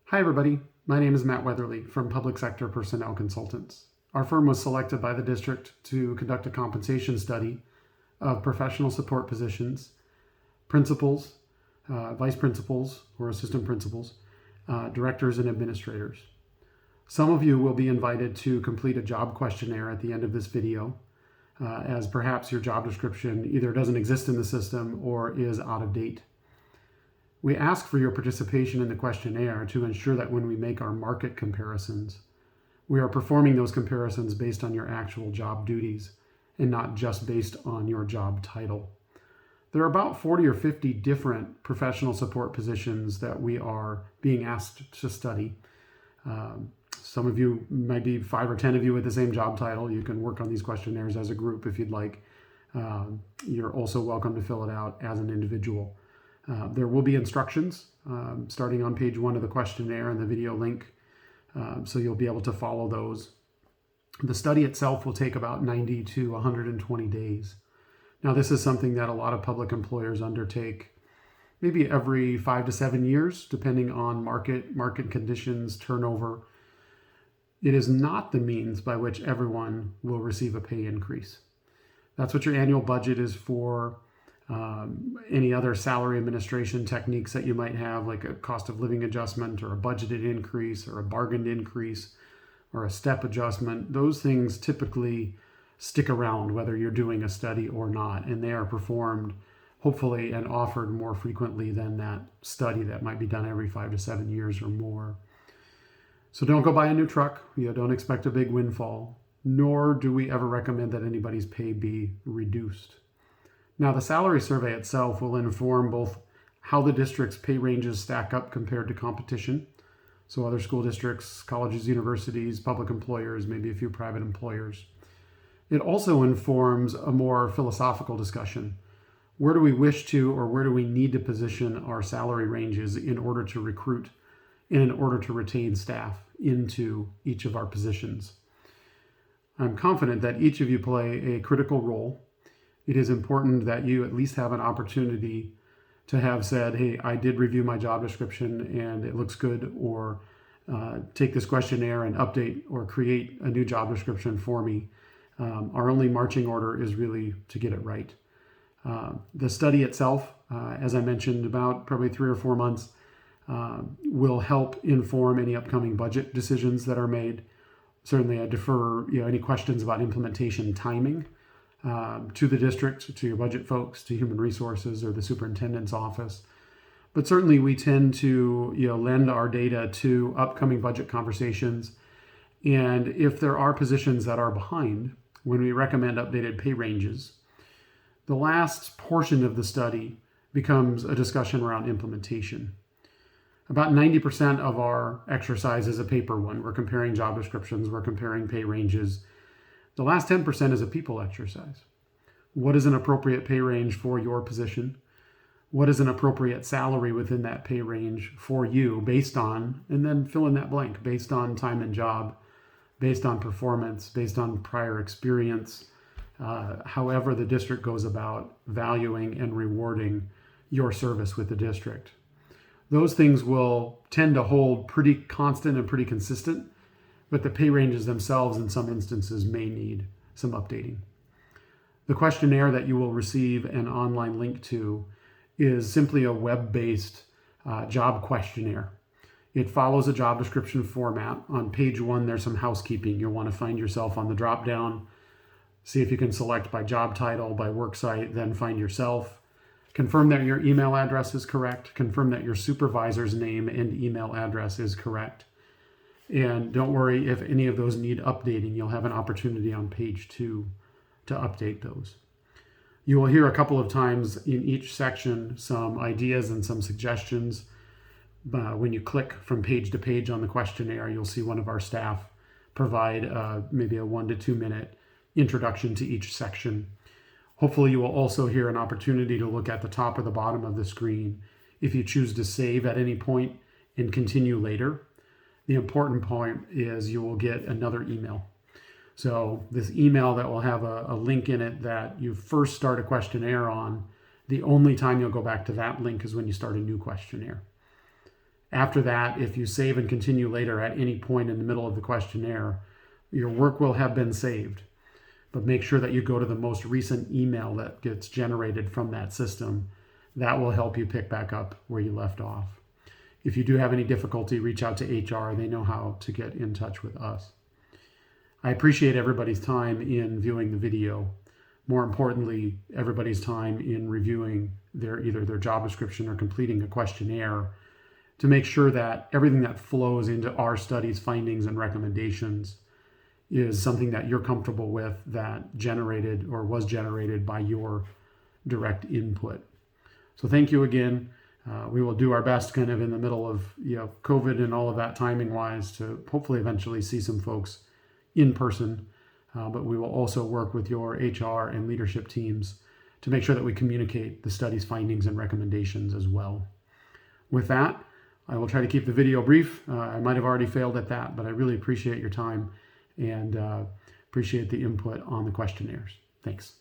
Hi everybody, my name is Matt Weatherly from Public Sector Personnel Consultants. Our firm was selected by the district to conduct a compensation study of professional support positions, principals, vice principals or assistant principals, directors and administrators. Some of you will be invited to complete a job questionnaire at the end of this video, as perhaps your job description either doesn't exist in the system or is out of date. We ask for your participation in the questionnaire to ensure that when we make our market comparisons, we are performing those comparisons based on your actual job duties and not just based on your job title. There are about 40 or 50 different professional support positions that we are being asked to study. Some of you, might be 5 or 10 of you with the same job title. You can work on these questionnaires as a group if you'd like. You're also welcome to fill it out as an individual. There will be instructions starting on page 1 of the questionnaire and the video link, so you'll be able to follow those. The study itself will take about 90 to 120 days. Now, this is something that a lot of public employers undertake maybe every 5 to 7 years, depending on market conditions, turnover. It is not the means by which everyone will receive a pay increase. That's what your annual budget is for. Any other salary administration techniques that you might have, like a cost of living adjustment or a budgeted increase or a bargained increase or a step adjustment, those things typically stick around whether you're doing a study or not, and they are performed hopefully and offered more frequently than that study that might be done every 5 to 7 years or more. So don't go buy a new truck. Don't expect a big windfall, nor do we ever recommend that anybody's pay be reduced. Now, the salary survey itself will inform both how the district's pay ranges stack up compared to competition, so other school districts, colleges, universities, public employers, maybe a few private employers. It also informs a more philosophical discussion. Where do we wish to or where do we need to position our salary ranges in order to recruit and in order to retain staff into each of our positions? I'm confident that each of you play a critical role. It is important that you at least have an opportunity to have said, hey, I did review my job description and it looks good, or take this questionnaire and update or create a new job description for me. Our only marching order is really to get it right. The study itself, as I mentioned, about probably 3 or 4 months, will help inform any upcoming budget decisions that are made. Certainly I defer any questions about implementation timing to the district, to your budget folks, to human resources or the superintendent's office. But certainly we tend to lend our data to upcoming budget conversations. And if there are positions that are behind when we recommend updated pay ranges, the last portion of the study becomes a discussion around implementation. About 90% of our exercise is a paper one. We're comparing job descriptions, we're comparing pay ranges. The last 10% is a people exercise. What is an appropriate pay range for your position? What is an appropriate salary within that pay range for you based on, and then fill in that blank, based on time and job, based on performance, based on prior experience, however the district goes about valuing and rewarding your service with the district. Those things will tend to hold pretty constant and pretty consistent, but the pay ranges themselves in some instances may need some updating. The questionnaire that you will receive an online link to is simply a web-based job questionnaire. It follows a job description format. On page 1, there's some housekeeping. You'll want to find yourself on the drop-down, see if you can select by job title, by work site, then find yourself. Confirm that your email address is correct. Confirm that your supervisor's name and email address is correct. And don't worry if any of those need updating. You'll have an opportunity on page 2 to update those. You will hear a couple of times in each section some ideas and some suggestions. When you click from page to page on the questionnaire, you'll see one of our staff provide maybe a 1 to 2 minute introduction to each section. Hopefully you will also hear an opportunity to look at the top or the bottom of the screen if you choose to save at any point and continue later. The important point is you will get another email. So this email that will have a link in it that you first start a questionnaire on, the only time you'll go back to that link is when you start a new questionnaire. After that, if you save and continue later at any point in the middle of the questionnaire, your work will have been saved. But make sure that you go to the most recent email that gets generated from that system. That will help you pick back up where you left off. If you do have any difficulty, reach out to HR. They know how to get in touch with us. I appreciate everybody's time in viewing the video. More importantly, everybody's time in reviewing either their job description or completing a questionnaire to make sure that everything that flows into our study's findings and recommendations is something that you're comfortable with, that generated or was generated by your direct input. So thank you again. We will do our best kind of in the middle of COVID and all of that timing wise to hopefully eventually see some folks in person. But we will also work with your HR and leadership teams to make sure that we communicate the study's findings and recommendations as well. With that, I will try to keep the video brief. I might have already failed at that, but I really appreciate your time and appreciate the input on the questionnaires. Thanks.